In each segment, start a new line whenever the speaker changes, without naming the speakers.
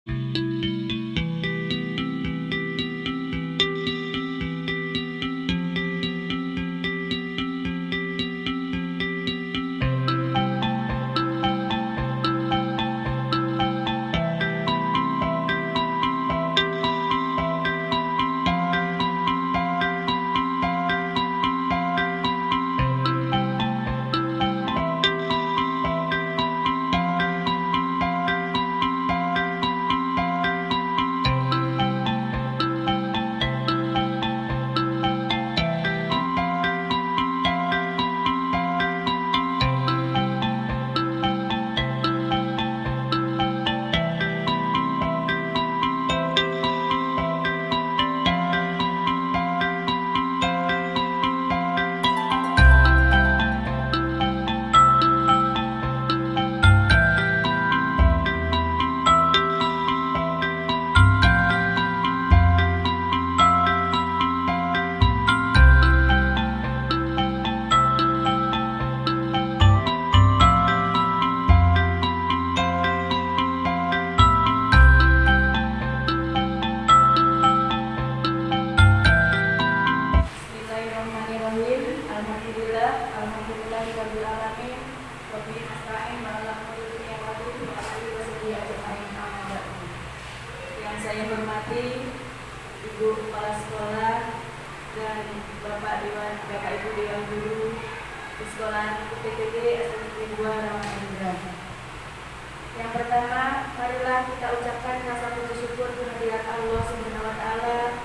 Yang saya hormati Ibu Kepala Sekolah dan Bapak Ibu Dewan Guru di Sekolah UPTG SMP 2 Rawamangun. Yang pertama, marilah kita ucapkan rasa puji syukur kehadirat Allah Subhanahu wa Ta'ala,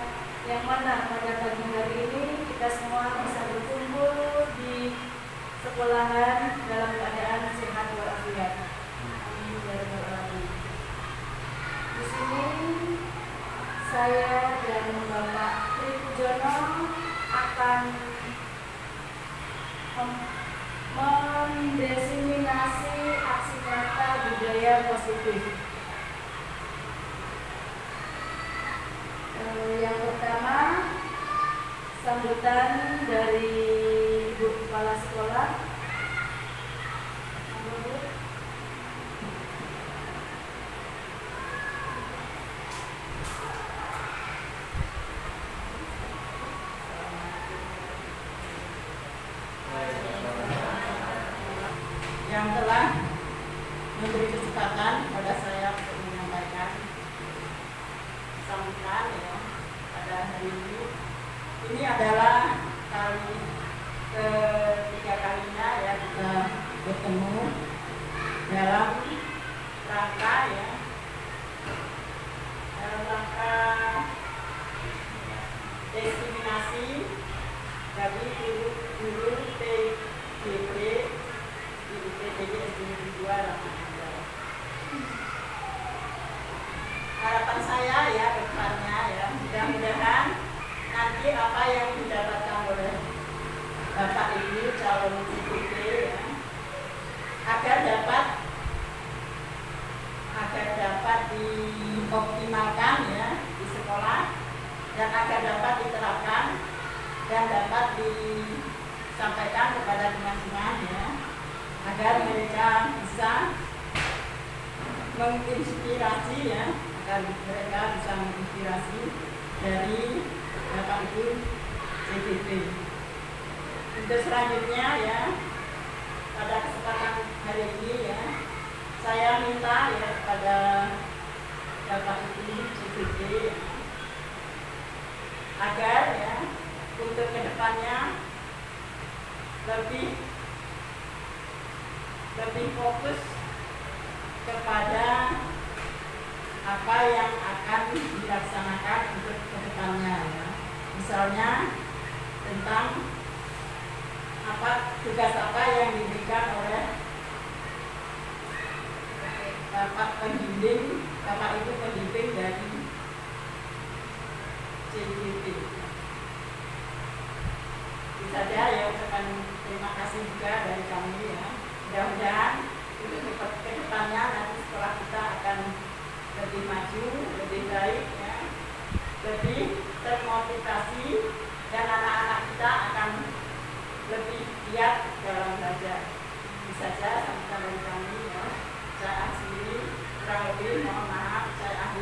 yang mana pada pagi hari ini kita semua bisa berkumpul di sekolahan dalam keadaan sehat walafiat. Amin ya rabbal alamin. Di sini saya dan Bapak Tri Pujono akan mendiseminasi aksi nyata budaya positif. Yang pertama, sambutan dari Ibu Kepala Sekolah.
Yang telah memberi kesempatan pada saya untuk menyampaikan sambutan ya pada hari ini. Ini adalah kali ketiga kalinya ya kita bertemu dalam rangka diseminasi dari guru TGP di UPTG SMP 2 Rawamangun. Harapan saya ya ke depannya ya, mudah-mudahan nanti apa yang didapatkan oleh Bapak Ibu calon CPT ya, agar dapat dioptimalkan ya di sekolah, dan agar dapat diterapkan dan dapat disampaikan kepada teman-teman ya, agar mereka bisa menginspirasi ya, agar mereka bisa menginspirasi dari Bapak Ibu CPT. Untuk selanjutnya ya, pada kesempatan hari ini ya, saya minta ya kepada Bapak Ibu CPT agar ya untuk kedepannya lebih fokus kepada apa yang akan dilaksanakan untuk kedepannya ya. Misalnya tentang tugas apa yang diberikan oleh Bapak Ibu pembimbing dari CPT. Itu saja ya, ucapan terima kasih juga dari kami ya. Mudah-mudahan untuk kedepannya nanti sekolah kita akan lebih maju, lebih baik ya, lebih termotivasi, dan anak-anak kita akan lebih giat dalam belajar. Bisa saja sampai dari kami ya. Saya akhiri, kurang lebih mohon maaf, saya akhiri.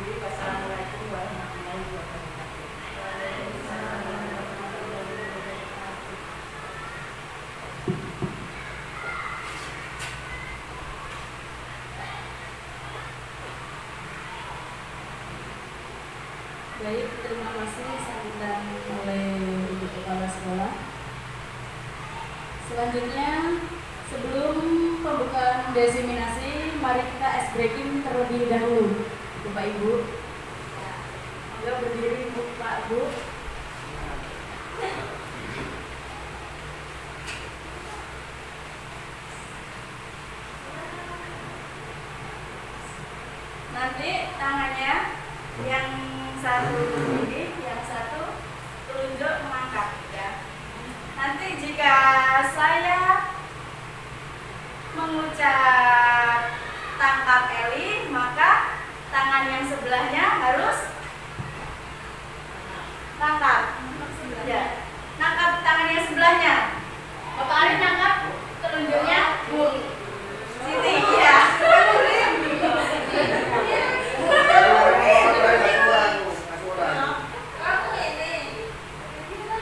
Baik, terima kasih sambutan oleh Ibu Kepala Sekolah. Selanjutnya, sebelum pembukaan desiminasi, mari kita ice breaking terlebih dahulu, Bapak Ibu. Monggo berdiri, Bu, Pak, Bu. Nanti tangannya yang satu ini, yang satu telunjuk mengangkat ya. Nanti jika saya mengucap tangkap Eli, maka tangan yang sebelahnya harus tangkap. Ya, tangkap tangan yang sebelahnya. Bapak Arif tangkap telunjuknya Bu Siti ya.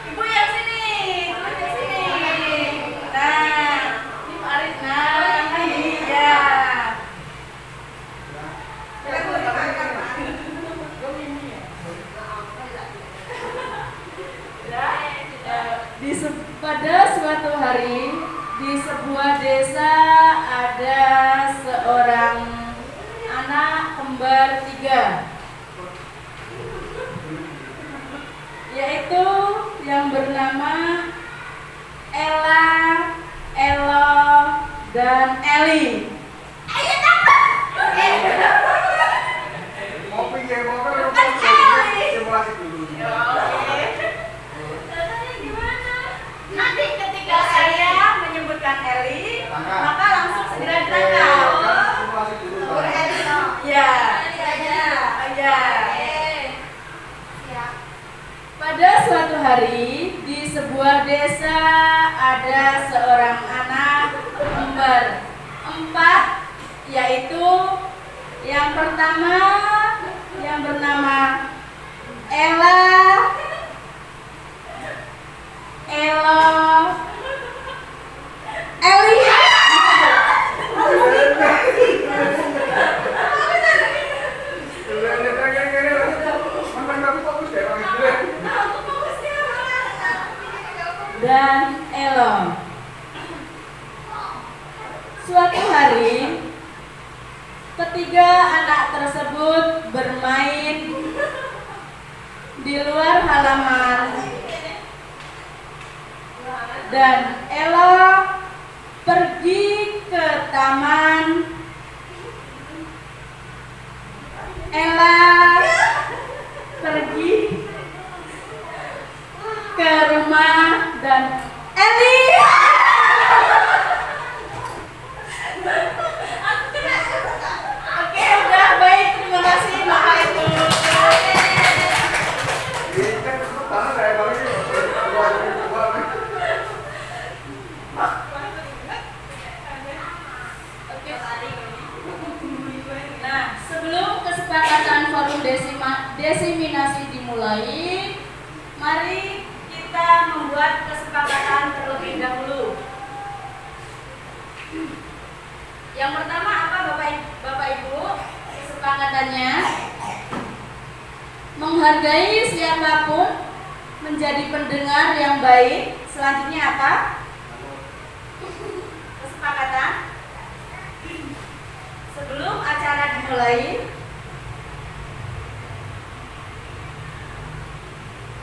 Ibu yang sini, telunjuk sini. Nah, ini Pak Arif. Nah, iya. Pada suatu hari di sebuah desa ada seorang anak kembar 3, yaitu yang bernama Ella, Elo, dan Eli. Ayo dapat.
Kopi ya, simulasi dulu.
Nanti ketika saya menyebutkan Eli, maka langsung segera ditangkap. Ya, ya. Pada suatu hari di sebuah desa ada seorang anak kembar 4, yaitu yang pertama yang bernama Ella, Elo, Eli. Dan Elo. Suatu hari, ketiga anak tersebut bermain di luar halaman. Dan Elo pergi ke taman. Ella pergi ke rumah dan Eli. Oke, udah baik, terima kasih Bapak Ibu. Nah, sebelum kesepakatan forum desiminasi dimulai, mari kita membuat kesepakatan terlebih dahulu. Yang pertama apa Bapak Ibu? Kesepakatannya menghargai siapapun, menjadi pendengar yang baik. Selanjutnya apa? Kesepakatan sebelum acara dimulai,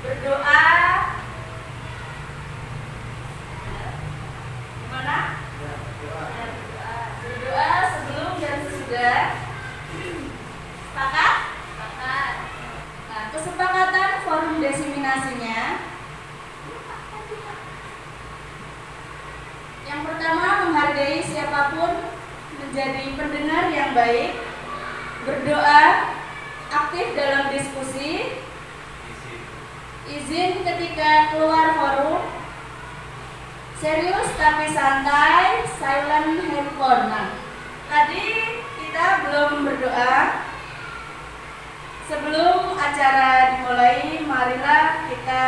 berdoa. Gimana? Berdoa sebelum dan sesudah. Sepakat? Sepakat. Nah, kesepakatan forum desiminasinya. Yang pertama, menghargai siapapun, menjadi pendengar yang baik, berdoa, aktif dalam diskusi, izin ketika keluar forum, serius tapi santai, silent handphone. Nah, tadi kita belum berdoa. Sebelum acara dimulai, marilah kita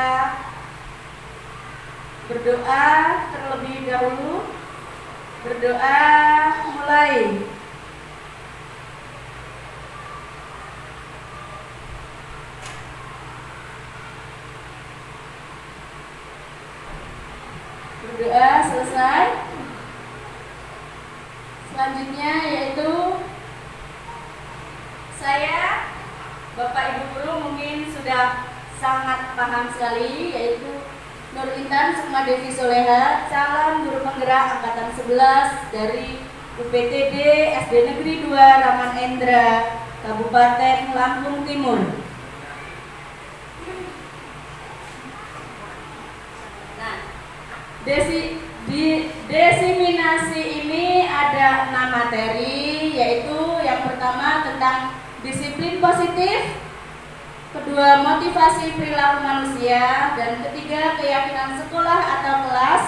berdoa terlebih dahulu. Berdoa mulai. berdoa selesai. Selanjutnya yaitu saya, Bapak Ibu guru mungkin sudah sangat paham sekali, yaitu Nur Intan Sukma Devi Soleha, calon guru penggerak angkatan 11 dari UPTD SD Negeri 2 Raman Endra, Kabupaten Lampung Timur. Nah, desiminasi ini ada 6 materi, yaitu yang pertama tentang disiplin positif, kedua motivasi perilaku manusia, dan ketiga keyakinan sekolah atau kelas,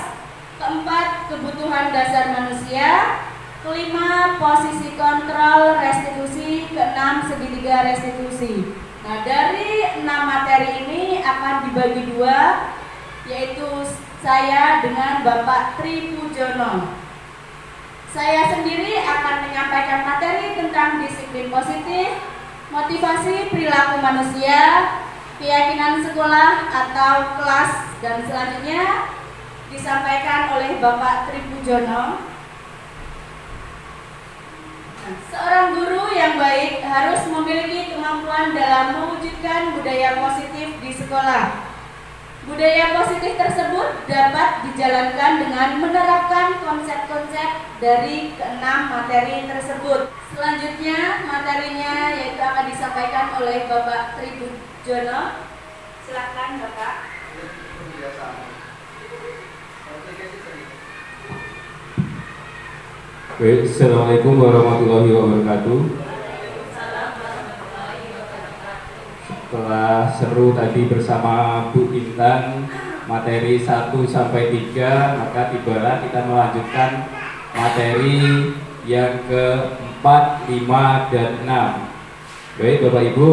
keempat kebutuhan dasar manusia, kelima posisi kontrol restitusi, keenam segitiga restitusi. Nah, dari 6 materi ini akan dibagi dua, yaitu saya dengan Bapak Tri Pujono. Saya sendiri akan menyampaikan materi tentang disiplin positif, motivasi perilaku manusia, keyakinan sekolah atau kelas, dan selanjutnya disampaikan oleh Bapak Tri Pujono. Seorang guru yang baik harus memiliki kemampuan dalam mewujudkan budaya positif di sekolah. Budaya positif tersebut dapat dijalankan dengan menerapkan konsep-konsep dari ke-6 materi tersebut. Selanjutnya materinya yaitu akan disampaikan oleh Bapak Tri Pujono. Silakan Bapak.
Baik, Assalamualaikum warahmatullahi wabarakatuh. Setelah seru tadi bersama Bu Intan materi 1 sampai 3, maka tibalah kita melanjutkan materi yang ke-4, 5, dan 6. Baik Bapak Ibu,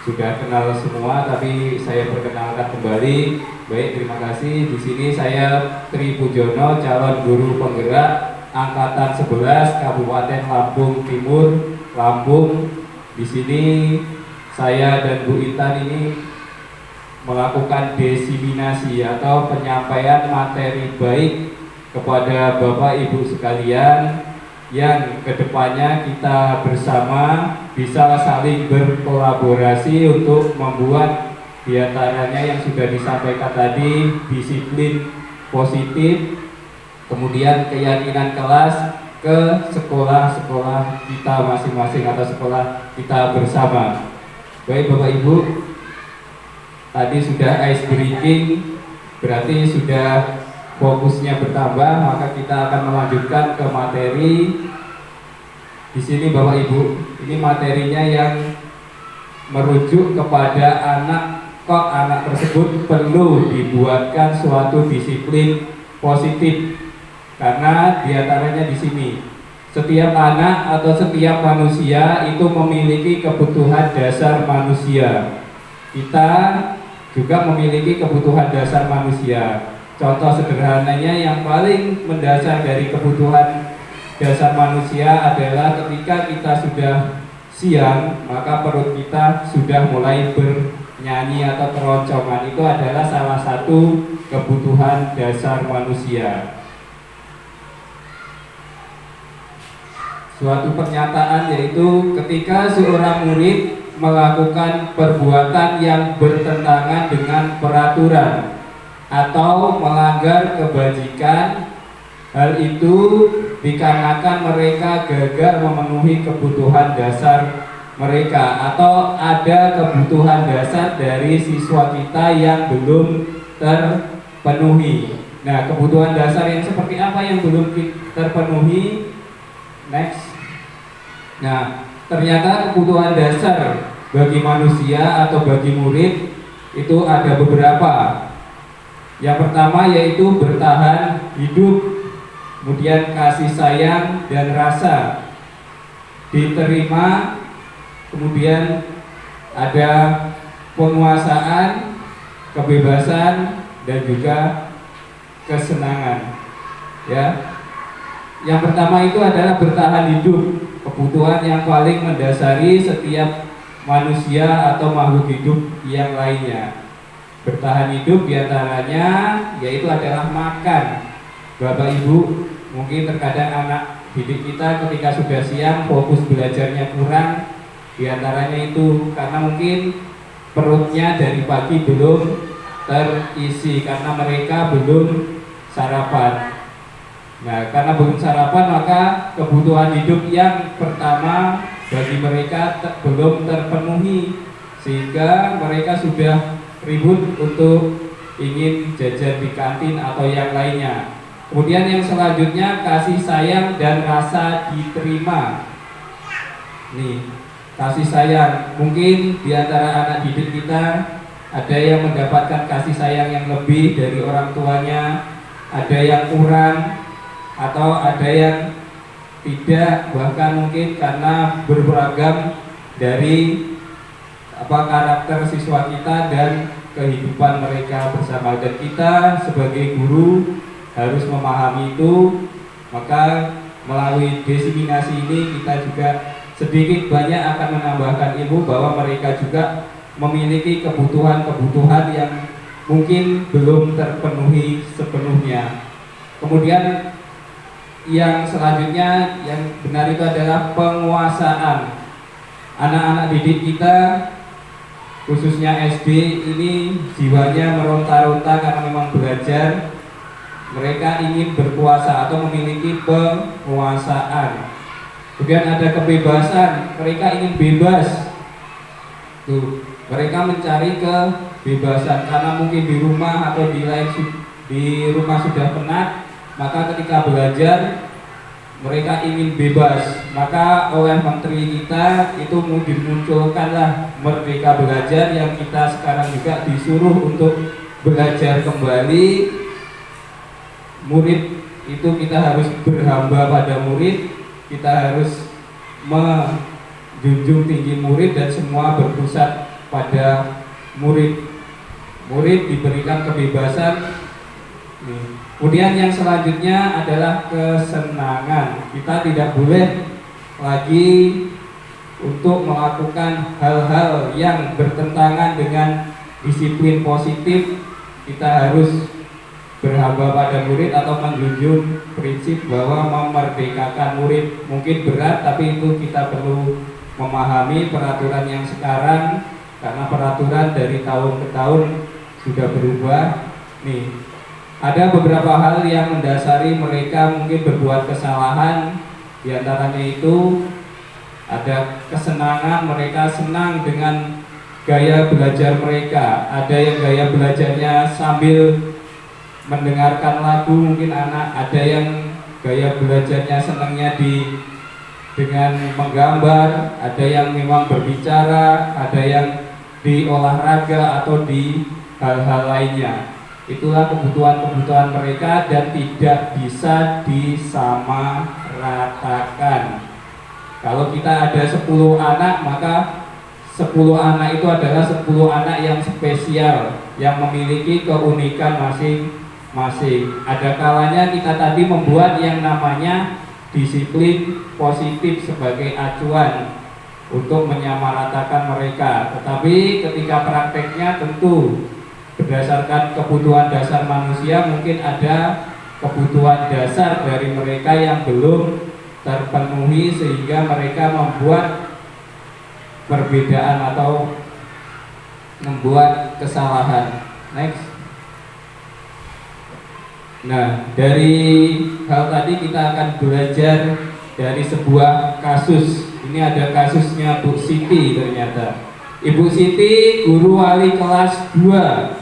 sudah kenal semua, tapi saya perkenalkan kembali. Baik, terima kasih. Di sini saya Tri Pujono, calon guru penggerak angkatan 11 Kabupaten Lampung Timur, Lampung. Di sini saya dan Bu Intan ini melakukan desiminasi atau penyampaian materi baik kepada Bapak Ibu sekalian, yang kedepannya kita bersama bisa saling berkolaborasi untuk membuat diantaranya yang sudah disampaikan tadi, disiplin positif, kemudian keyakinan kelas ke sekolah-sekolah kita masing-masing atau sekolah kita bersama. Baik Bapak Ibu, tadi sudah ice breaking, berarti sudah fokusnya bertambah, maka kita akan melanjutkan ke materi. Di sini Bapak Ibu, ini materinya yang merujuk kepada anak tersebut perlu dibuatkan suatu disiplin positif. Karena diantaranya di sini, setiap anak atau setiap manusia itu memiliki kebutuhan dasar manusia. Kita juga memiliki kebutuhan dasar manusia. Contoh sederhananya yang paling mendasar dari kebutuhan dasar manusia adalah ketika kita sudah siang, maka perut kita sudah mulai bernyanyi atau keroncongan. Itu adalah salah satu kebutuhan dasar manusia. Suatu pernyataan yaitu ketika seorang murid melakukan perbuatan yang bertentangan dengan peraturan atau melanggar kebajikan, hal itu dikarenakan mereka gagal memenuhi kebutuhan dasar mereka atau ada kebutuhan dasar dari siswa kita yang belum terpenuhi. Nah, kebutuhan dasar yang seperti apa yang belum terpenuhi? Next. Nah, ternyata kebutuhan dasar bagi manusia atau bagi murid itu ada beberapa. Yang pertama yaitu bertahan hidup, kemudian kasih sayang dan rasa diterima, kemudian ada penguasaan, kebebasan, dan juga kesenangan. Ya. Yang pertama itu adalah bertahan hidup, kebutuhan yang paling mendasari setiap manusia atau makhluk hidup yang lainnya. bertahan hidup, diantaranya yaitu adalah makan. Bapak Ibu, mungkin terkadang anak didik kita ketika sudah siang fokus belajarnya kurang, diantaranya itu karena mungkin perutnya dari pagi belum terisi karena mereka belum sarapan. Nah, karena belum sarapan maka kebutuhan hidup yang pertama bagi mereka belum terpenuhi, sehingga mereka sudah ribut untuk ingin jajan di kantin atau yang lainnya. Kemudian yang selanjutnya kasih sayang dan rasa diterima. Nih, kasih sayang. Mungkin di antara anak didik kita ada yang mendapatkan kasih sayang yang lebih dari orang tuanya, ada yang kurang, atau ada yang tidak, bahkan mungkin karena berberagam dari karakter siswa kita dan kehidupan mereka bersama, dan kita sebagai guru harus memahami itu. Maka melalui diseminasi ini kita juga sedikit banyak akan menambahkan ilmu bahwa mereka juga memiliki kebutuhan-kebutuhan yang mungkin belum terpenuhi sepenuhnya. Kemudian yang selanjutnya yang benar itu adalah penguasaan. Anak-anak didik kita khususnya SD ini jiwanya meronta-ronta karena memang belajar. Mereka ingin berkuasa atau memiliki penguasaan. Kemudian ada kebebasan, mereka ingin bebas. Tuh, mereka mencari kebebasan karena mungkin di rumah atau di rumah sudah penat, maka ketika belajar mereka ingin bebas. Maka oleh menteri kita itu dimunculkanlah Merdeka Belajar yang kita sekarang juga disuruh untuk belajar kembali. Murid itu kita harus berhamba pada murid, kita harus menjunjung tinggi murid dan semua berpusat pada murid. Murid diberikan kebebasan. Kemudian yang selanjutnya adalah kesenangan. Kita tidak boleh lagi untuk melakukan hal-hal yang bertentangan dengan disiplin positif. Kita harus berhamba pada murid atau menjunjung prinsip bahwa memerdekakan murid. Mungkin berat, tapi itu kita perlu memahami peraturan yang sekarang, karena peraturan dari tahun ke tahun sudah berubah. Nih, ada beberapa hal yang mendasari mereka mungkin berbuat kesalahan. Di antaranya itu ada kesenangan, mereka senang dengan gaya belajar mereka. Ada yang gaya belajarnya sambil mendengarkan lagu, mungkin anak. Ada yang gaya belajarnya senangnya dengan menggambar. Ada yang memang berbicara, ada yang di olahraga atau di hal-hal lainnya. Itulah kebutuhan-kebutuhan mereka dan tidak bisa disamaratakan. Kalau kita ada 10 anak, maka 10 anak itu adalah 10 anak yang spesial, yang memiliki keunikan masing-masing. Ada kalanya kita tadi membuat yang namanya disiplin positif sebagai acuan untuk menyamaratakan mereka. Tetapi ketika prakteknya tentu berdasarkan kebutuhan dasar manusia, mungkin ada kebutuhan dasar dari mereka yang belum terpenuhi sehingga mereka membuat perbedaan atau membuat kesalahan. Next. Nah, dari hal tadi kita akan belajar dari sebuah kasus. Ini ada kasusnya Bu Siti ternyata. Ibu Siti, guru wali kelas 2,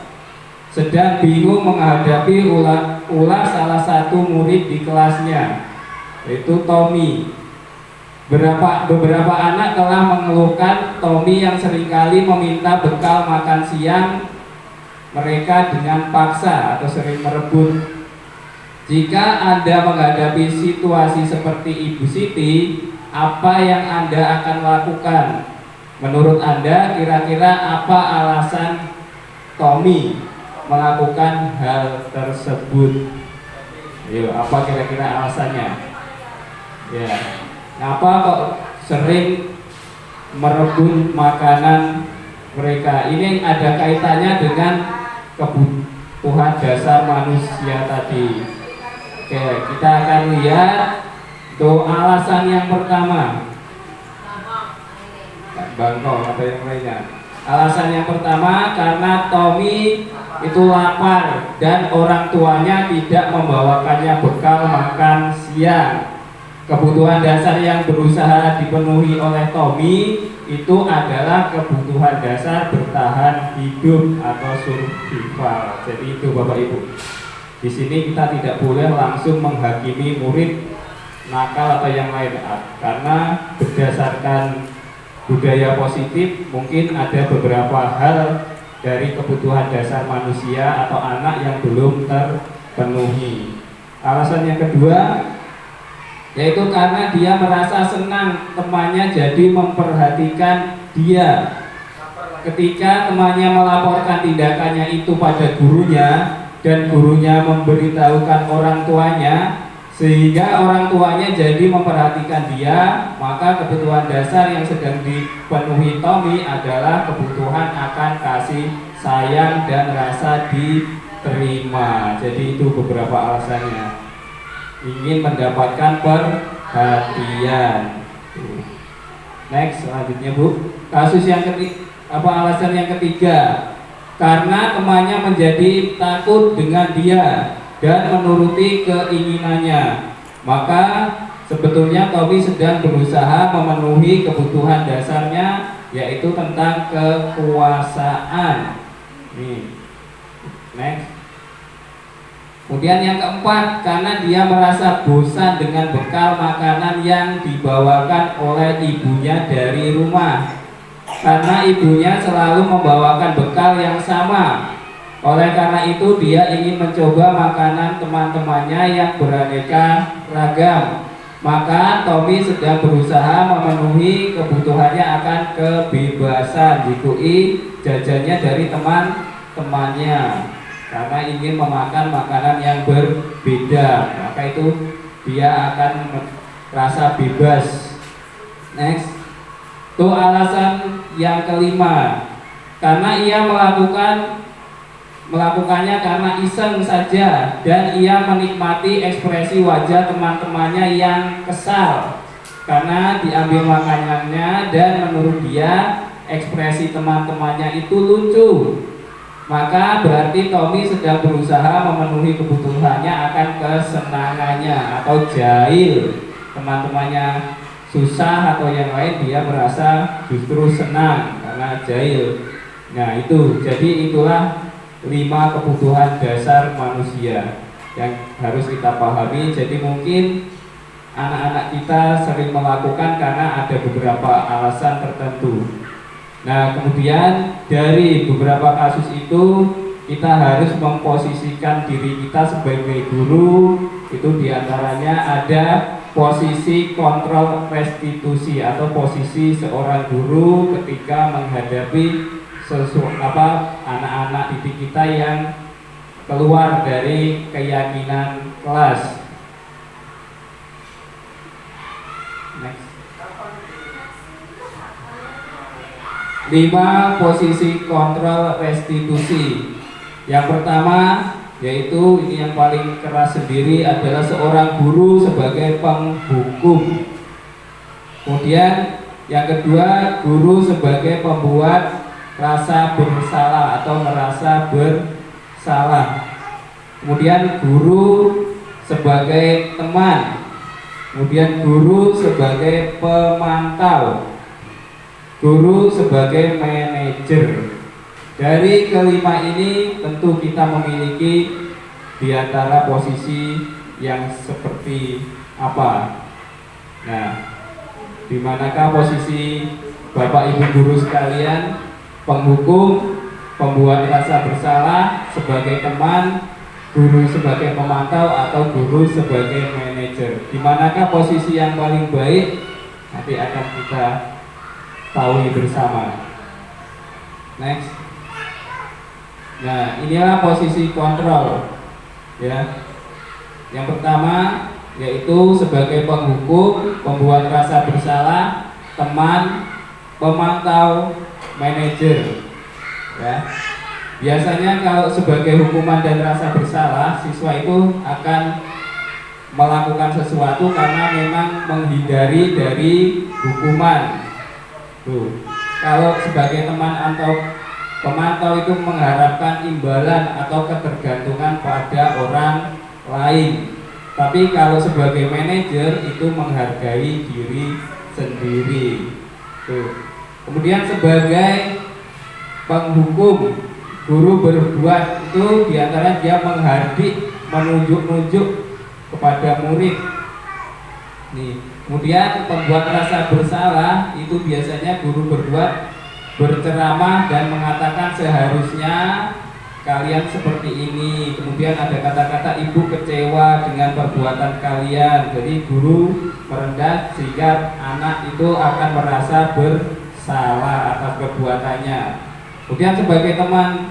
sedang bingung menghadapi ulah salah satu murid di kelasnya, yaitu Tommy. Beberapa anak telah mengeluhkan Tommy yang seringkali meminta bekal makan siang mereka dengan paksa atau sering merebut. Jika Anda menghadapi situasi seperti Ibu Siti, apa yang Anda akan lakukan? Menurut Anda, kira-kira apa alasan Tommy melakukan hal tersebut? Yuk, apa kira-kira alasannya? Ya, kenapa kok sering merebut makanan mereka? Ini ada kaitannya dengan kebutuhan dasar manusia tadi. Oke, kita akan lihat untuk alasan yang pertama. Bangkong atau yang lainnya. Alasan yang pertama karena Tommy itu lapar dan orang tuanya tidak membawakannya bekal makan siang. Kebutuhan dasar yang berusaha dipenuhi oleh Tommy itu adalah kebutuhan dasar bertahan hidup atau survival. Jadi itu Bapak Ibu. Di sini kita tidak boleh langsung menghakimi murid nakal atau yang lain, karena berdasarkan budaya positif mungkin ada beberapa hal dari kebutuhan dasar manusia atau anak yang belum terpenuhi. Alasan yang kedua yaitu karena dia merasa senang temannya jadi memperhatikan dia. Ketika temannya melaporkan tindakannya itu pada gurunya dan gurunya memberitahukan orang tuanya, sehingga orang tuanya jadi memperhatikan dia, maka kebutuhan dasar yang sedang dipenuhi Tommy adalah kebutuhan akan kasih sayang dan rasa diterima. Jadi itu beberapa alasannya. Ingin mendapatkan perhatian. Next, selanjutnya Bu. Kasus yang ketiga, alasan yang ketiga, karena temannya menjadi takut dengan dia dan menuruti keinginannya, maka sebetulnya Tommy sedang berusaha memenuhi kebutuhan dasarnya, yaitu tentang kekuasaan. Nih, next. Kemudian yang keempat, karena dia merasa bosan dengan bekal makanan yang dibawakan oleh ibunya dari rumah, karena ibunya selalu membawakan bekal yang sama. Oleh karena itu dia ingin mencoba makanan teman-temannya yang beraneka ragam. Maka Tommy sedang berusaha memenuhi kebutuhannya akan kebebasan, jikui jajannya dari teman-temannya, karena ingin memakan makanan yang berbeda. Maka itu dia akan merasa bebas. Next. Itu alasan yang kelima, karena ia melakukannya karena iseng saja dan ia menikmati ekspresi wajah teman-temannya yang kesal karena diambil makanannya, dan menurut dia ekspresi teman-temannya itu lucu. Maka berarti Tommy sedang berusaha memenuhi kebutuhannya akan kesenangannya atau jahil. Teman-temannya susah atau yang lain, dia merasa justru senang karena jahil. Nah itu, jadi itulah 5 kebutuhan dasar manusia yang harus kita pahami. Jadi mungkin anak-anak kita sering melakukan karena ada beberapa alasan tertentu. Nah kemudian dari beberapa kasus itu kita harus memposisikan diri kita sebagai guru. Itu diantaranya ada posisi kontrol restitusi atau posisi seorang guru ketika menghadapi anak-anak didik kita yang keluar dari keyakinan kelas. Next. 5 posisi kontrol restitusi. Yang pertama yaitu ini yang paling keras sendiri adalah seorang guru sebagai penghukum. Kemudian yang kedua, guru sebagai pembuat rasa bersalah atau merasa bersalah. Kemudian guru sebagai teman. Kemudian guru sebagai pemantau. Guru sebagai manajer. Dari kelima ini tentu kita memiliki di antara posisi yang seperti apa. Nah, di manakah posisi Bapak Ibu guru sekalian? Penghukum, pembuat rasa bersalah sebagai teman, guru sebagai pemantau, atau guru sebagai manajer. Di manakah posisi yang paling baik? Nanti akan kita tahu bersama. Next. Nah, inilah posisi kontrol, ya. Yang pertama yaitu sebagai penghukum, pembuat rasa bersalah, teman, pemantau, manajer, ya. Biasanya kalau sebagai hukuman dan rasa bersalah, siswa itu akan melakukan sesuatu karena memang menghindari dari hukuman. Tuh. Kalau sebagai teman atau pemantau itu mengharapkan imbalan atau ketergantungan pada orang lain. Tapi kalau sebagai manajer itu menghargai diri sendiri. Tuh. Kemudian sebagai penghukum, guru berbuat itu diantara dia menghardik, menunjuk-nunjuk kepada murid. Nih, kemudian pembuat rasa bersalah itu biasanya guru berbuat berceramah dan mengatakan seharusnya kalian seperti ini. Kemudian ada kata-kata ibu kecewa dengan perbuatan kalian. Jadi guru merendah sehingga anak itu akan merasa bersalah atas perbuatannya. Kemudian sebagai teman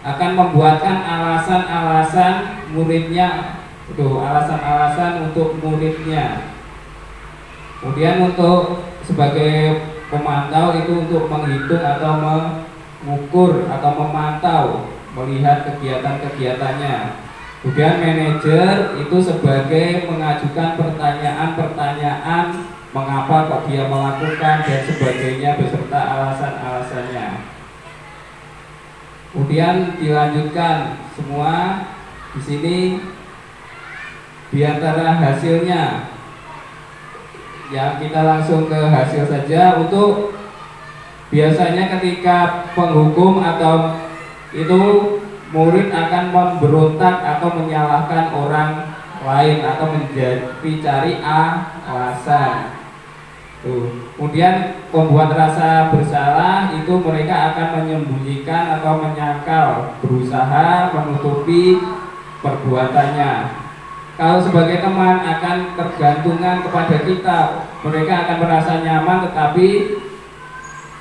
akan membuatkan alasan-alasan muridnya, itu alasan-alasan untuk muridnya. Kemudian untuk sebagai pemantau itu untuk menghitung atau mengukur atau memantau, melihat kegiatan-kegiatannya. Kemudian manajer itu sebagai mengajukan pertanyaan-pertanyaan mengapa kok dia melakukan dan sebagainya beserta alasan-alasannya. Kemudian dilanjutkan semua di sini di antara hasilnya. Ya, kita langsung ke hasil saja. Untuk biasanya ketika penghukum atau itu murid akan memberontak atau menyalahkan orang lain atau mencari alasan. Tuh. Kemudian pembuat rasa bersalah itu mereka akan menyembunyikan atau menyangkal, berusaha menutupi perbuatannya. Kalau sebagai teman akan tergantungan kepada kita, mereka akan merasa nyaman, tetapi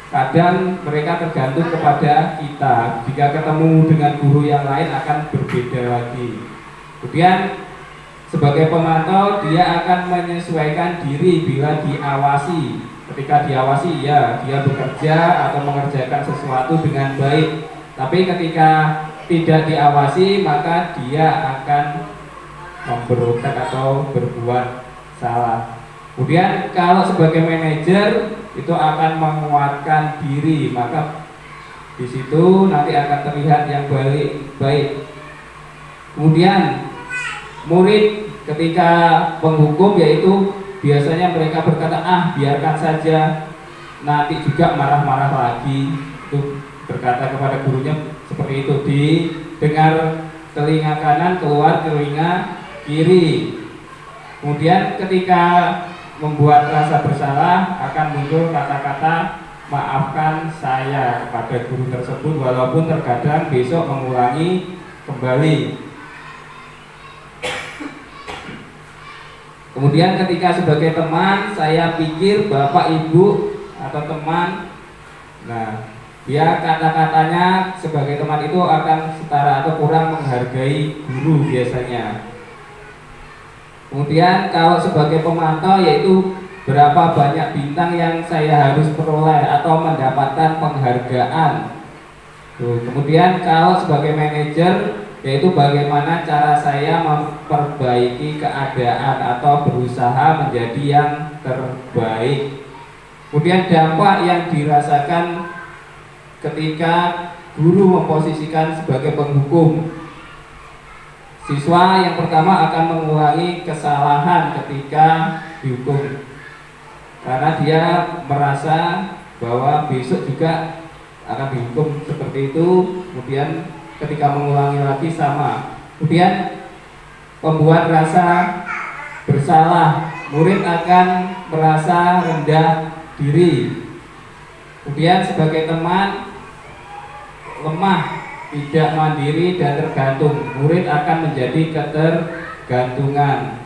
kadang mereka tergantung kepada kita. Jika ketemu dengan guru yang lain akan berbeda lagi. Kemudian sebagai pemantau dia akan menyesuaikan diri bila diawasi. Ketika diawasi ya dia bekerja atau mengerjakan sesuatu dengan baik. Tapi ketika tidak diawasi maka dia akan memberontak atau berbuat salah. Kemudian kalau sebagai manajer itu akan menguatkan diri, maka di situ nanti akan terlihat yang baik. Kemudian murid ketika penghukum yaitu biasanya mereka berkata biarkan saja, nanti juga marah-marah lagi. Itu berkata kepada gurunya seperti itu, didengar telinga kanan keluar telinga kiri. Kemudian ketika membuat rasa bersalah akan muncul kata-kata maafkan saya kepada guru tersebut, walaupun terkadang besok mengulangi kembali. Kemudian ketika sebagai teman saya pikir bapak ibu atau teman, nah dia kata-katanya sebagai teman itu akan setara atau kurang menghargai guru biasanya. Kemudian kalau sebagai pemantau yaitu berapa banyak bintang yang saya harus peroleh atau mendapatkan penghargaan. Kemudian kalau sebagai manajer yaitu bagaimana cara saya memperbaiki keadaan atau berusaha menjadi yang terbaik. Kemudian dampak yang dirasakan ketika guru memposisikan sebagai penghukum. Siswa yang pertama akan mengulangi kesalahan ketika dihukum, karena dia merasa bahwa besok juga akan dihukum seperti itu. Kemudian ketika mengulangi lagi sama. Kemudian pembuat rasa bersalah, murid akan merasa rendah diri. Kemudian sebagai teman lemah, tidak mandiri dan tergantung, murid akan menjadi ketergantungan.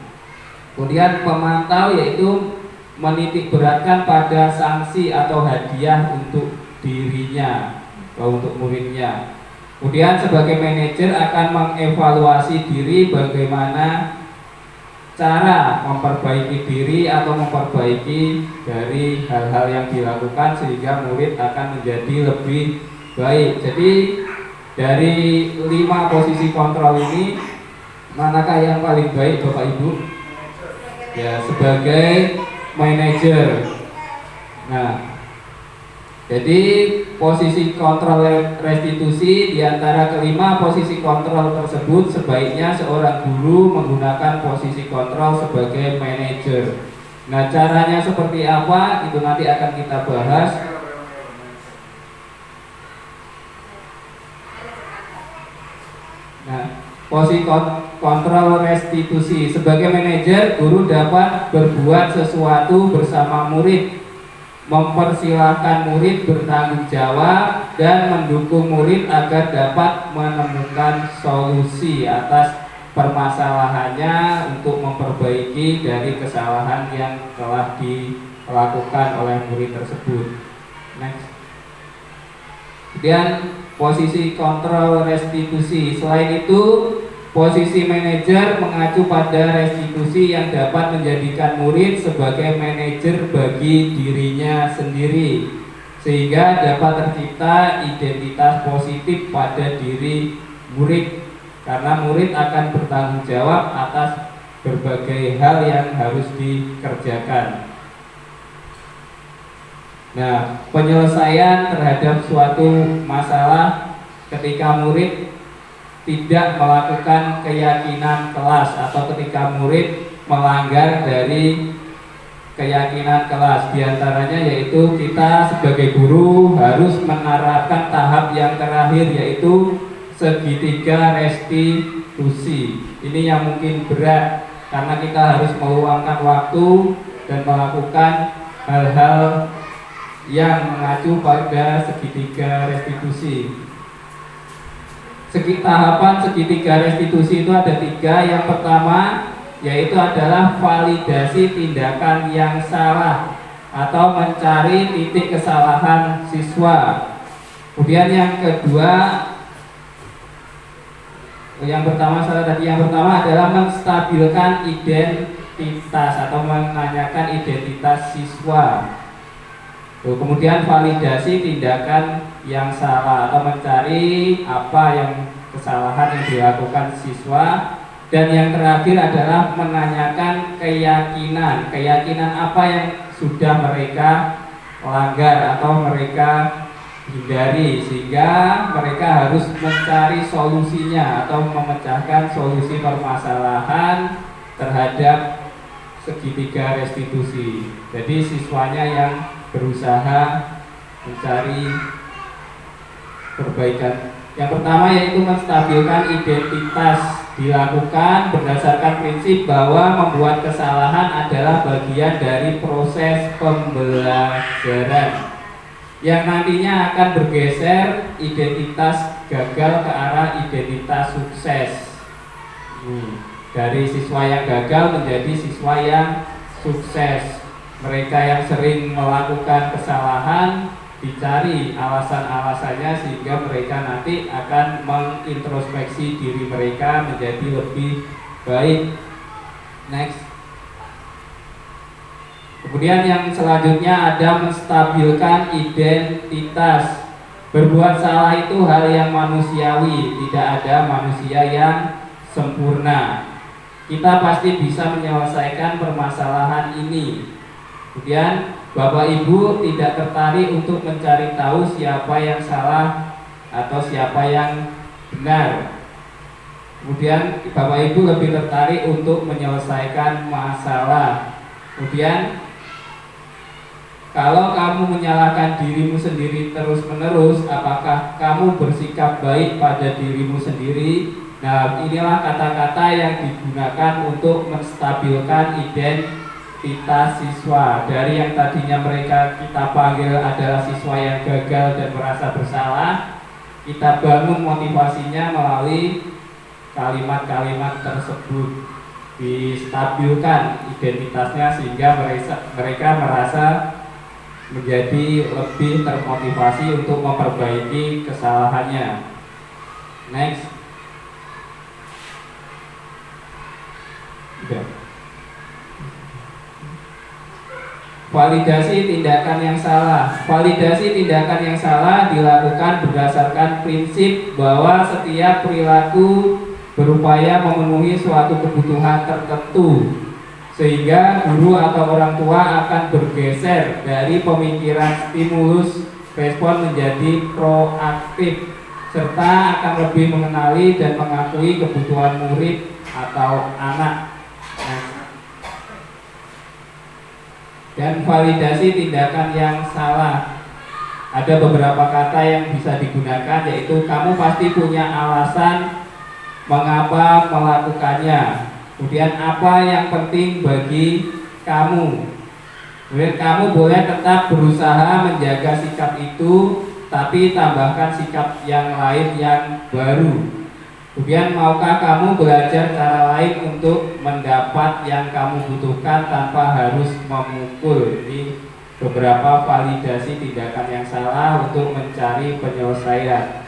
Kemudian pemantau yaitu menitik beratkan pada sanksi atau hadiah untuk dirinya atau untuk muridnya. Kemudian sebagai manajer akan mengevaluasi diri bagaimana cara memperbaiki diri atau memperbaiki dari hal-hal yang dilakukan sehingga murid akan menjadi lebih baik. Jadi Dari 5 posisi kontrol ini, manakah yang paling baik Bapak Ibu? Ya, sebagai manajer. Nah, jadi posisi kontrol restitusi di antara kelima posisi kontrol tersebut sebaiknya seorang guru menggunakan posisi kontrol sebagai manajer. Nah, caranya seperti apa? Itu nanti akan kita bahas. Nah, posisi kontrol restitusi sebagai manajer, guru dapat berbuat sesuatu bersama murid, mempersilahkan murid bertanggung jawab dan mendukung murid agar dapat menemukan solusi atas permasalahannya untuk memperbaiki dari kesalahan yang telah dilakukan oleh murid tersebut. Next. Kemudian posisi kontrol restitusi. Selain itu, posisi manajer mengacu pada restitusi yang dapat menjadikan murid sebagai manajer bagi dirinya sendiri, sehingga dapat tercipta identitas positif pada diri murid, karena murid akan bertanggung jawab atas berbagai hal yang harus dikerjakan. Nah, penyelesaian terhadap suatu masalah ketika murid tidak melakukan keyakinan kelas atau ketika murid melanggar dari keyakinan kelas, diantaranya yaitu kita sebagai guru harus menerapkan tahap yang terakhir, yaitu segitiga restitusi. Ini yang mungkin berat karena kita harus meluangkan waktu dan melakukan hal-hal yang mengacu pada segitiga restitusi. Tahapan segitiga restitusi itu ada 3. Yang pertama yaitu adalah validasi tindakan yang salah atau mencari titik kesalahan siswa. Kemudian yang kedua, yang pertama adalah menstabilkan identitas atau menanyakan identitas siswa. Kemudian validasi tindakan yang salah atau mencari apa yang kesalahan yang dilakukan siswa. Dan yang terakhir adalah menanyakan keyakinan apa yang sudah mereka langgar atau mereka hindari, sehingga mereka harus mencari solusinya atau memecahkan solusi permasalahan terhadap segitiga restitusi. Jadi siswanya yang berusaha mencari perbaikan. Yang pertama yaitu menstabilkan identitas, dilakukan berdasarkan prinsip bahwa membuat kesalahan adalah bagian dari proses pembelajaran yang nantinya akan bergeser identitas gagal ke arah identitas sukses. Dari siswa yang gagal menjadi siswa yang sukses. Mereka yang sering melakukan kesalahan dicari alasan-alasannya sehingga mereka nanti akan mengintrospeksi diri mereka menjadi lebih baik. Next. Kemudian yang selanjutnya ada menstabilkan identitas. Berbuat salah itu hal yang manusiawi, tidak ada manusia yang sempurna. Kita pasti bisa menyelesaikan permasalahan ini. Kemudian Bapak Ibu tidak tertarik untuk mencari tahu siapa yang salah atau siapa yang benar. Kemudian Bapak Ibu lebih tertarik untuk menyelesaikan masalah. Kemudian kalau kamu menyalahkan dirimu sendiri terus-menerus, apakah kamu bersikap baik pada dirimu sendiri? Nah, inilah kata-kata yang digunakan untuk menstabilkan identitas siswa. Dari yang tadinya mereka kita panggil adalah siswa yang gagal dan merasa bersalah, kita bangun motivasinya melalui kalimat-kalimat tersebut. Distabilkan identitasnya sehingga mereka merasa menjadi lebih termotivasi untuk memperbaiki kesalahannya. Next. Validasi tindakan yang salah. Validasi tindakan yang salah dilakukan berdasarkan prinsip bahwa setiap perilaku berupaya memenuhi suatu kebutuhan tertentu, sehingga guru atau orang tua akan bergeser dari pemikiran stimulus respon menjadi proaktif, serta akan lebih mengenali dan mengakui kebutuhan murid atau anak. Dan validasi tindakan yang salah, ada beberapa kata yang bisa digunakan, yaitu kamu pasti punya alasan mengapa melakukannya, kemudian apa yang penting bagi kamu, kemudian kamu boleh tetap berusaha menjaga sikap itu, tapi tambahkan sikap yang lain yang baru. Kemudian maukah kamu belajar cara lain untuk mendapat yang kamu butuhkan tanpa harus memukul. Ini beberapa validasi tindakan yang salah untuk mencari penyelesaian.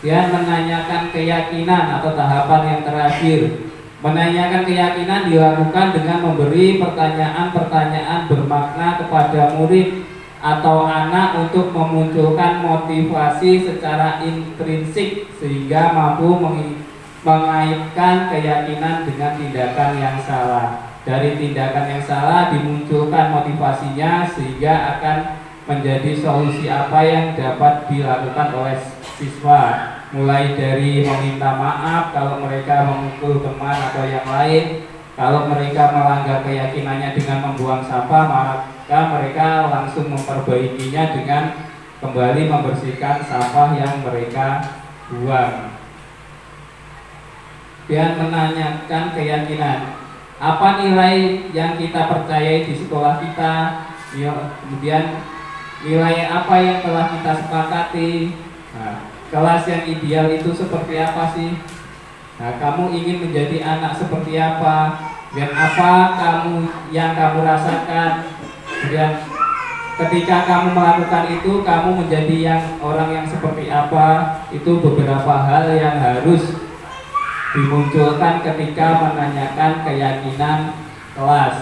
Dia menanyakan keyakinan atau tahapan yang terakhir. Menanyakan keyakinan dilakukan dengan memberi pertanyaan-pertanyaan bermakna kepada murid atau anak untuk memunculkan motivasi secara intrinsik sehingga mampu mengaitkan keyakinan dengan tindakan yang salah. Dari tindakan yang salah dimunculkan motivasinya sehingga akan menjadi solusi apa yang dapat dilakukan oleh siswa, mulai dari meminta maaf kalau mereka memukul teman atau yang lain, kalau mereka melanggar keyakinannya dengan membuang sampah, maka mereka langsung memperbaikinya dengan kembali membersihkan sampah yang mereka buang. Dan menanyakan keyakinan, apa nilai yang kita percayai di sekolah kita, kemudian nilai apa yang telah kita sepakati. Nah, kelas yang ideal itu seperti apa sih? Nah, kamu ingin menjadi anak seperti apa? Dan apa yang kamu rasakan? Kemudian ketika kamu melakukan itu, kamu menjadi orang yang seperti apa? Itu beberapa hal yang harus dimunculkan ketika menanyakan keyakinan kelas.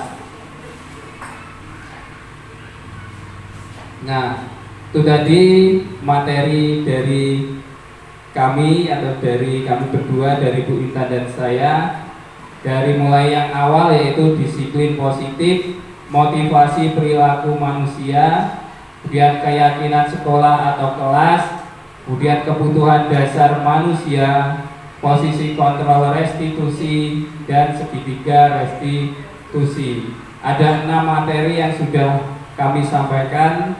Nah, itu tadi materi dari kami atau dari kami berdua, dari Bu Intan dan saya, dari mulai yang awal yaitu disiplin positif, motivasi perilaku manusia, kemudian keyakinan sekolah atau kelas, kemudian kebutuhan dasar manusia, posisi kontrol restitusi, dan segitiga restitusi. Ada 6 materi yang sudah kami sampaikan.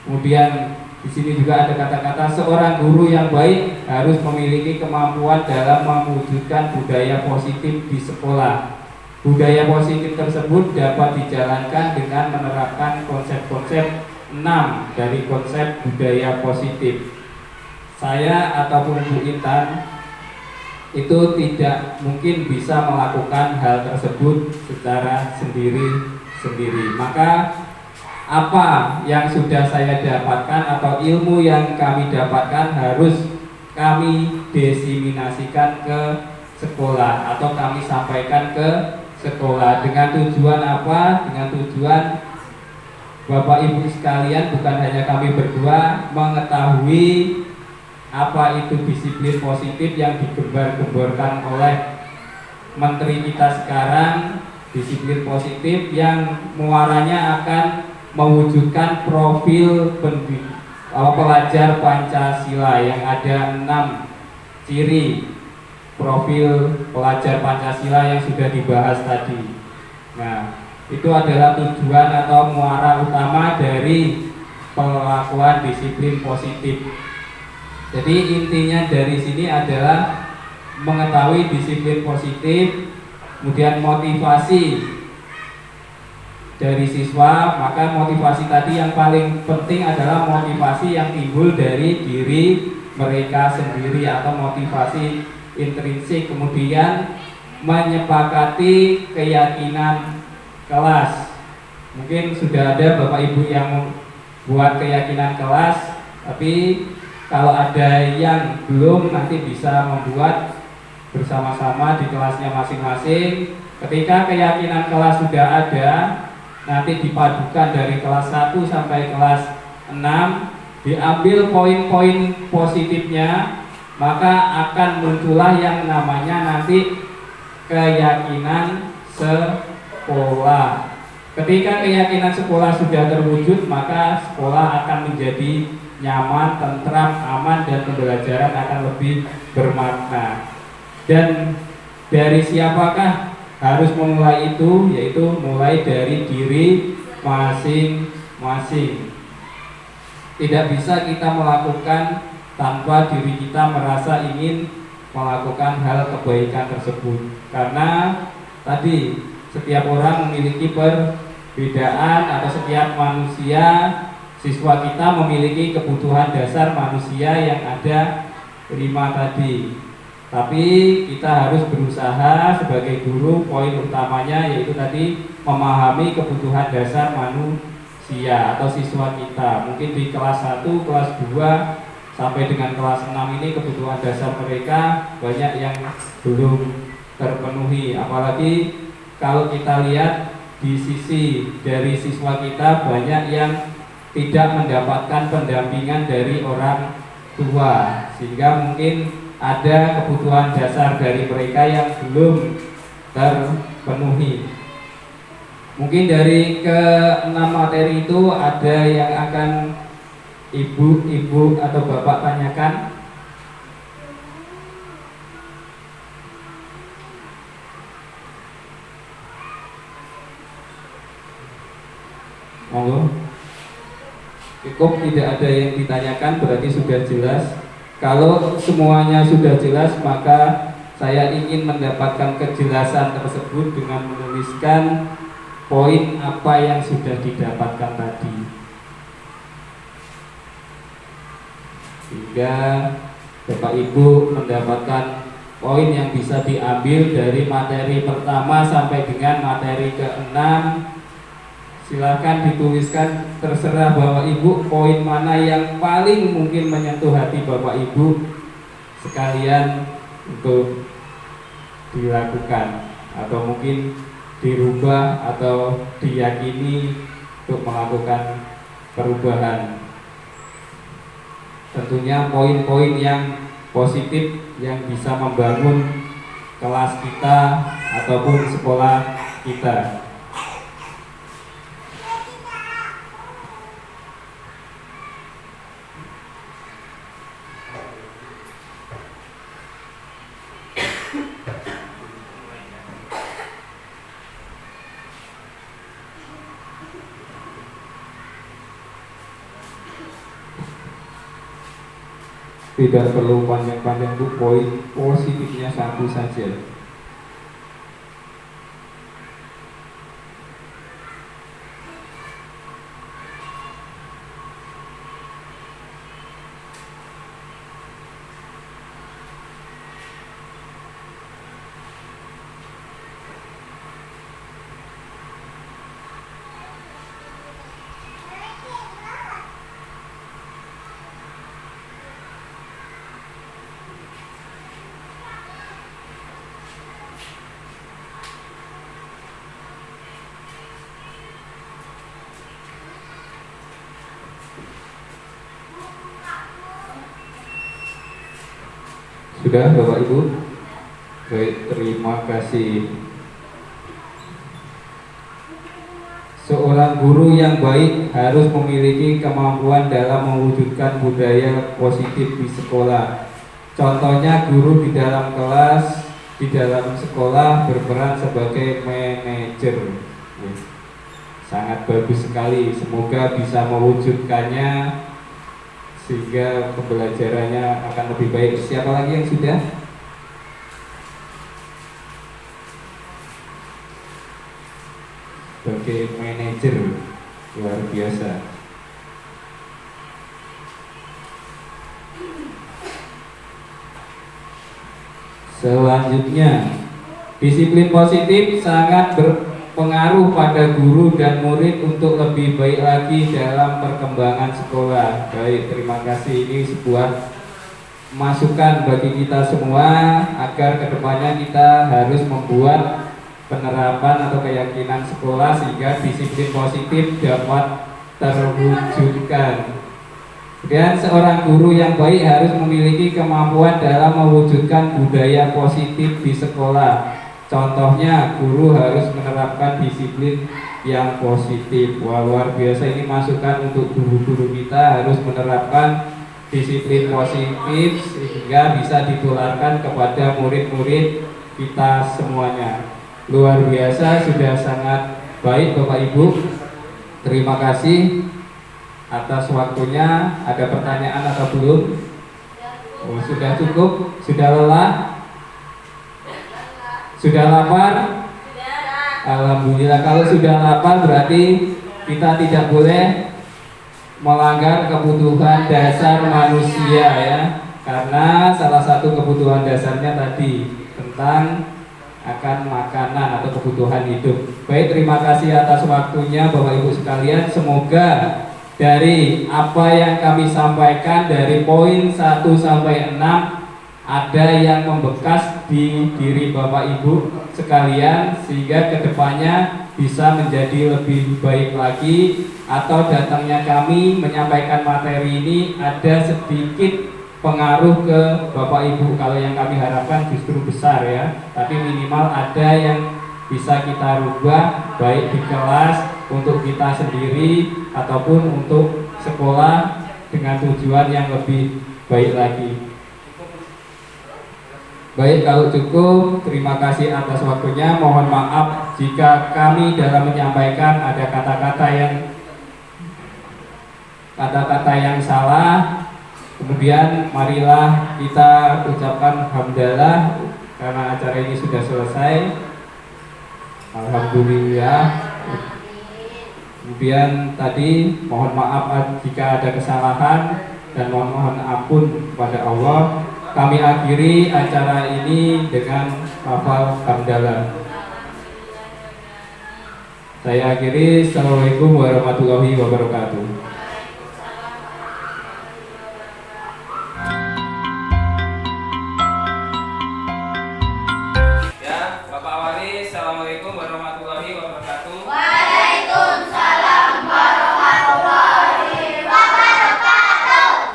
Kemudian di sini juga ada kata-kata seorang guru yang baik harus memiliki kemampuan dalam mewujudkan budaya positif di sekolah. Budaya positif tersebut dapat dijalankan dengan menerapkan konsep-konsep 6 dari konsep budaya positif. Saya ataupun Bu Intan itu tidak mungkin bisa melakukan hal tersebut secara sendiri-sendiri. Maka apa yang sudah saya dapatkan atau ilmu yang kami dapatkan harus kami diseminasikan ke sekolah atau kami sampaikan ke sekolah. Dengan tujuan apa? Dengan tujuan Bapak Ibu sekalian, bukan hanya kami berdua, mengetahui apa itu disiplin positif yang digembar-gemborkan oleh menteri kita sekarang. Disiplin positif yang muaranya akan mewujudkan profil pelajar Pancasila yang ada 6 ciri profil pelajar Pancasila yang sudah dibahas tadi. Nah, itu adalah tujuan atau muara utama dari pelakuan disiplin positif. Jadi intinya dari sini adalah mengetahui disiplin positif, kemudian motivasi dari siswa. Maka motivasi tadi yang paling penting adalah motivasi yang timbul dari diri mereka sendiri atau motivasi intrinsik. Kemudian menyepakati keyakinan kelas. Mungkin sudah ada Bapak Ibu yang membuat keyakinan kelas, tapi kalau ada yang belum, nanti bisa membuat bersama-sama di kelasnya masing-masing. Ketika keyakinan kelas sudah ada, nanti dipadukan dari kelas 1 sampai kelas 6, diambil poin-poin positifnya, maka akan muncullah yang namanya nanti keyakinan sekolah. Ketika keyakinan sekolah sudah terwujud, maka sekolah akan menjadi nyaman, tentram, aman, dan pembelajaran akan lebih bermakna. Dan dari siapakah harus memulai itu? Yaitu mulai dari diri masing-masing. Tidak bisa kita melakukan tanpa diri kita merasa ingin melakukan hal kebaikan tersebut. Karena tadi setiap orang memiliki perbedaan, atau setiap manusia, siswa kita memiliki kebutuhan dasar manusia yang ada 5 tadi. Tapi kita harus berusaha sebagai guru, poin utamanya yaitu tadi memahami kebutuhan dasar manusia atau siswa kita. Mungkin di kelas 1, kelas 2 sampai dengan kelas 6 ini kebutuhan dasar mereka banyak yang belum terpenuhi. Apalagi kalau kita lihat di sisi dari siswa kita, banyak yang tidak mendapatkan pendampingan dari orang tua, sehingga mungkin ada kebutuhan dasar dari mereka yang belum terpenuhi. Mungkin dari ke-6 materi itu ada yang akan ibu atau bapak tanyakan? Monggo. Cukup, tidak ada yang ditanyakan, berarti sudah jelas. Kalau semuanya sudah jelas, maka saya ingin mendapatkan kejelasan tersebut dengan menuliskan poin apa yang sudah didapatkan tadi, sehingga Bapak Ibu mendapatkan poin yang bisa diambil dari materi pertama sampai dengan materi ke-6. Silakan dituliskan, terserah Bapak Ibu poin mana yang paling mungkin menyentuh hati Bapak Ibu sekalian untuk dilakukan, atau mungkin dirubah atau diyakini untuk melakukan perubahan. Tentunya poin-poin yang positif yang bisa membangun kelas kita ataupun sekolah kita. Tidak perlu panjang-panjang, itu poin positifnya satu saja. Sudah Bapak Ibu? Baik, terima kasih. Seorang guru yang baik harus memiliki kemampuan dalam mewujudkan budaya positif di sekolah. Contohnya guru di dalam kelas, di dalam sekolah berperan sebagai manajer. Sangat bagus sekali, semoga bisa mewujudkannya sehingga pembelajarannya akan lebih baik. Siapa lagi yang sudah? Sebagai manajer, luar biasa. Selanjutnya, disiplin positif sangat berpengaruh pada guru dan murid untuk lebih baik lagi dalam perkembangan sekolah. Baik, terima kasih. Ini sebuah masukan bagi kita semua agar kedepannya kita harus membuat penerapan atau keyakinan sekolah sehingga disiplin positif dapat terwujudkan. Dan seorang guru yang baik harus memiliki kemampuan dalam mewujudkan budaya positif di sekolah. Contohnya, guru harus menerapkan disiplin yang positif. Wah, luar biasa, ini masukan untuk guru-guru kita harus menerapkan disiplin positif sehingga bisa ditularkan kepada murid-murid kita semuanya. Luar biasa, sudah sangat baik Bapak Ibu. Terima kasih atas waktunya. Ada pertanyaan atau belum? Oh, sudah cukup? Sudah lelah? Sudah lapar? Alhamdulillah. Kalau sudah lapar berarti kita tidak boleh melanggar kebutuhan dasar manusia ya. Karena salah satu kebutuhan dasarnya tadi tentang akan makanan atau kebutuhan hidup. Baik, terima kasih atas waktunya Bapak Ibu sekalian. Semoga dari apa yang kami sampaikan dari poin 1 sampai 6 ada yang membekas di diri Bapak Ibu sekalian sehingga kedepannya bisa menjadi lebih baik lagi, atau datangnya kami menyampaikan materi ini ada sedikit pengaruh ke Bapak Ibu. Kalau yang kami harapkan justru besar ya, tapi minimal ada yang bisa kita rubah baik di kelas untuk kita sendiri ataupun untuk sekolah dengan tujuan yang lebih baik lagi. Baik, kalau cukup, terima kasih atas waktunya. Mohon maaf jika kami dalam menyampaikan ada kata-kata yang salah. Kemudian marilah kita ucapkan hamdalah karena acara ini sudah selesai. Alhamdulillah. Kemudian tadi mohon maaf jika ada kesalahan dan mohon ampun kepada Allah. Kami akhiri acara ini dengan lafal hamdalah. Saya akhiri. Assalamualaikum warahmatullahi wabarakatuh. Ya, Bapak Wali, Assalamualaikum warahmatullahi wabarakatuh.
Waalaikumsalam warahmatullahi wabarakatuh.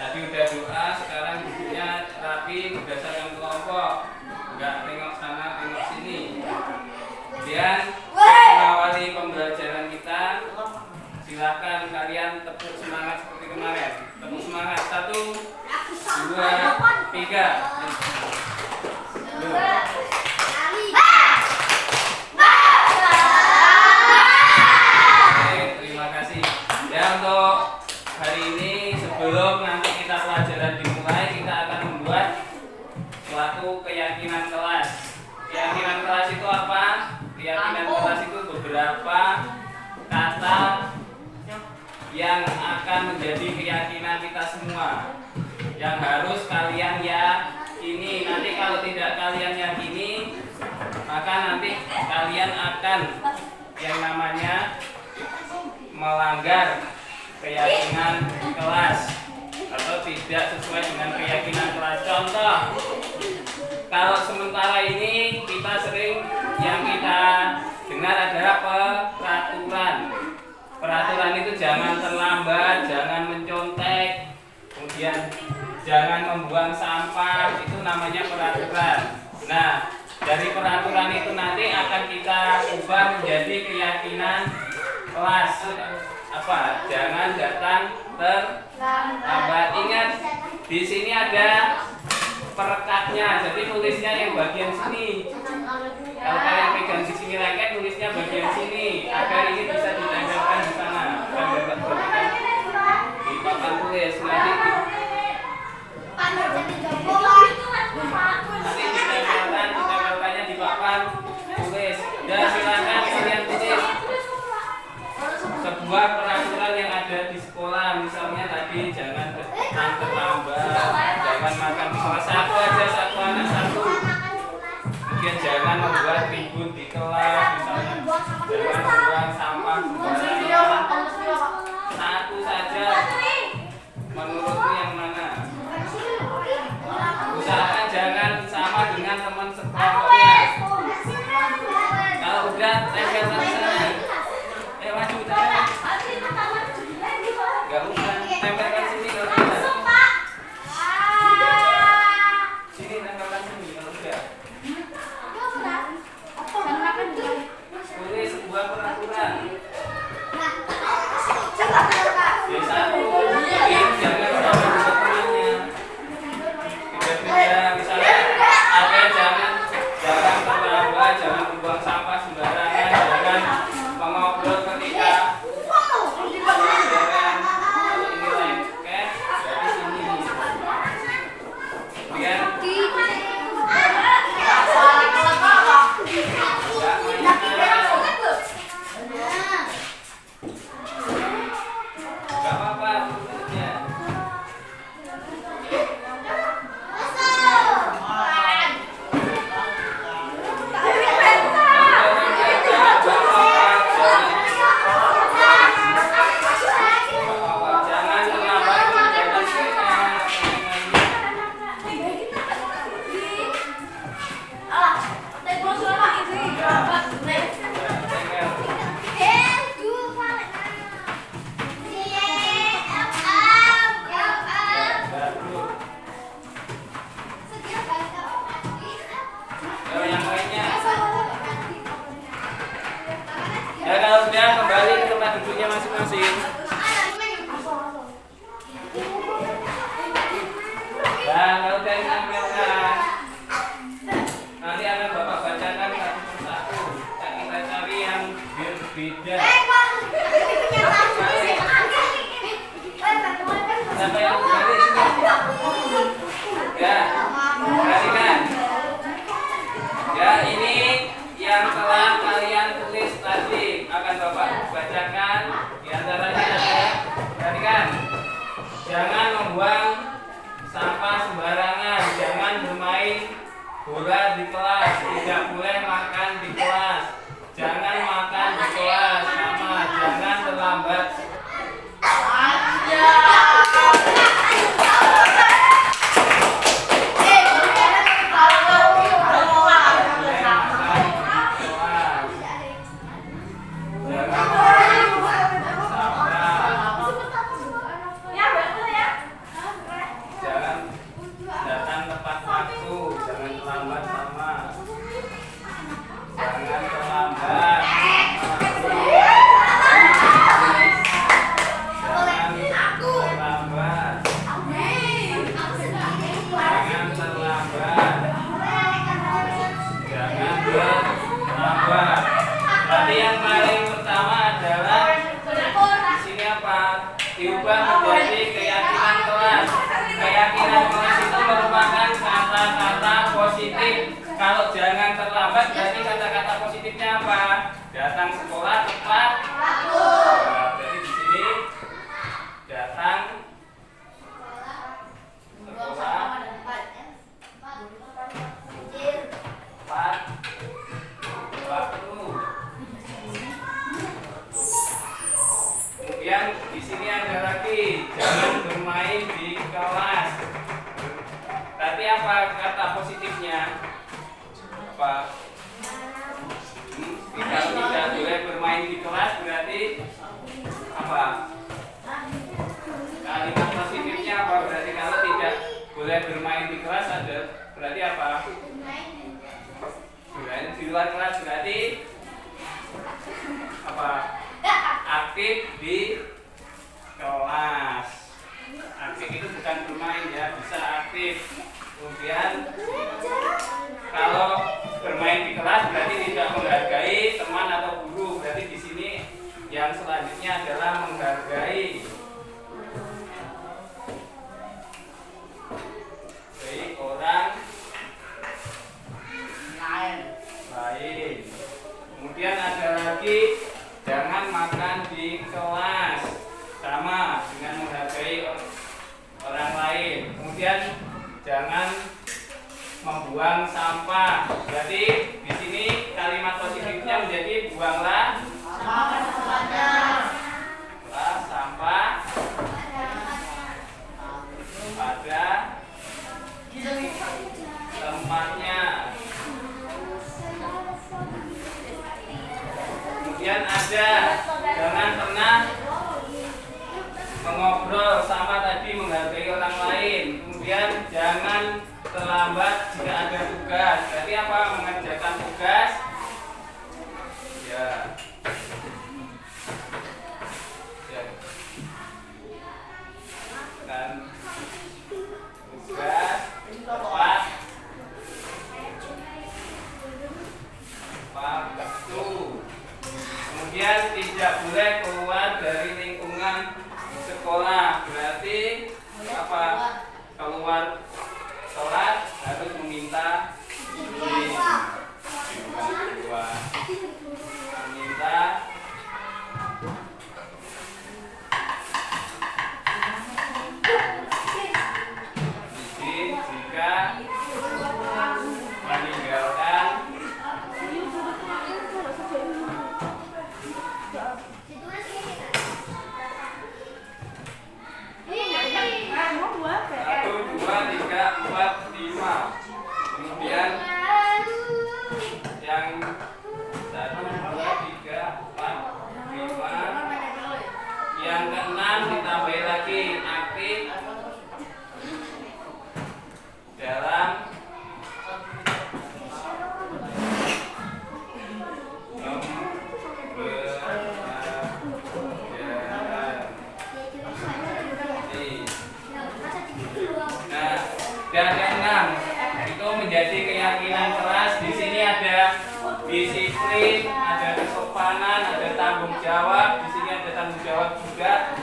Tadi udah doa, sekarang duduknya rapi berdasarkan kelompok, nggak tengok sana tengok sini. Kemudian mengawali pembelajaran kita, silahkan kalian tepuk semangat seperti kemarin. Tepuk semangat, 1, 2, 3. Oke, terima kasih. Ya, untuk hari ini sebelum nanti kita pelajaran dimulai, kita akan membuat suatu keyakinan kelas. Keyakinan kelas itu apa? Keyakinan kelas itu beberapa kata yang akan menjadi keyakinan kita semua, yang harus kalian yakini. Nanti kalau tidak kalian yakini, maka nanti kalian akan yang namanya melanggar keyakinan kelas atau tidak sesuai dengan keyakinan kelas. Contoh, kalau sementara ini kita sering yang kita dengar adalah peraturan. Peraturan itu jangan terlambat, jangan mencontek, kemudian jangan membuang sampah, itu namanya peraturan. Nah, dari peraturan itu nanti akan kita ubah menjadi keyakinan kelas. Apa? Jangan datang terlambat. Ingat, di sini ada perekatnya, jadi tulisnya yang bagian sini. Kalau kalian pegang di sini lengket, tulisnya bagian sini agar ini bisa ditempelkan di sana. Di papan tulis nanti ditempelkannya di papan tulis. Dan silakan kalian tulis sebuah peraturan yang ada di sekolah. Misalnya tadi jangan terlambat, jangan makan misalnya satu anak satu. Kemudian jangan membuat ribut di kelas, misalnya jangan membuang sampah sembarangan. Satu saja. Menurutmu yang mana? Usahakan jangan sama dengan teman sekelompoknya. Sampai balik sini. Ya, perhatikan. Ya, ini yang telah kalian tulis tadi akan Bapak bacakan. Di antaranya ada, perhatikan. Jangan membuang sampah sembarangan, jangan bermain bola di kelas, tidak boleh makan di kelas, jangan makan di kelas, sama jangan terlambat. Tadi yang paling pertama adalah di sini apa? Diubah menjadi keyakinan kelas. Keyakinan kelas itu merupakan kata-kata positif. Kalau jangan terlambat berarti kata-kata positifnya apa? Datang sekolah tepat. Nah, jadi di sini datang sekolah tepat waktu. Kemudian di sini ada lagi, jangan bermain di kelas. Tapi apa kata positifnya? Apa? Kalau tidak boleh bermain di kelas berarti apa? Kalimat positifnya apa? Berarti kalau tidak boleh bermain di kelas ada berarti apa? Bermain di luar kelas berarti apa? Aktif di kelas. Aktif itu bukan bermain ya, bisa aktif. Kemudian kalau bermain di kelas berarti tidak menghargai teman atau guru. Berarti di sini yang selanjutnya adalah menghargai. Baik orang lain. Kemudian ada lagi, jangan makan di kelas, sama dengan menghargai orang lain. Kemudian jangan membuang sampah. Berarti di sini kalimat positifnya menjadi buanglah sampah pada tempatnya. Kemudian ada, jangan pernah mengobrol, sama tadi menghargai orang lain. Kemudian jangan terlambat jika ada tugas. Berarti apa? Mengerjakan tugas. Ya. Dan tugas tepat waktu. Kemudian tidak boleh keluar dari lingkungan sekolah. Berarti apa? Keluar sholat harus meminta izin. Meminta izin jika meninggalkan satu, dua, tiga, empat, lima. Kemudian yang satu, dua, tiga, empat, lima. Yang keenam ditambahin lagi, aktif dalam dan keenam itu menjadi keyakinan keras. Di sini ada disiplin, ada kesopanan, ada tanggung jawab. Di sini ada tanggung jawab juga.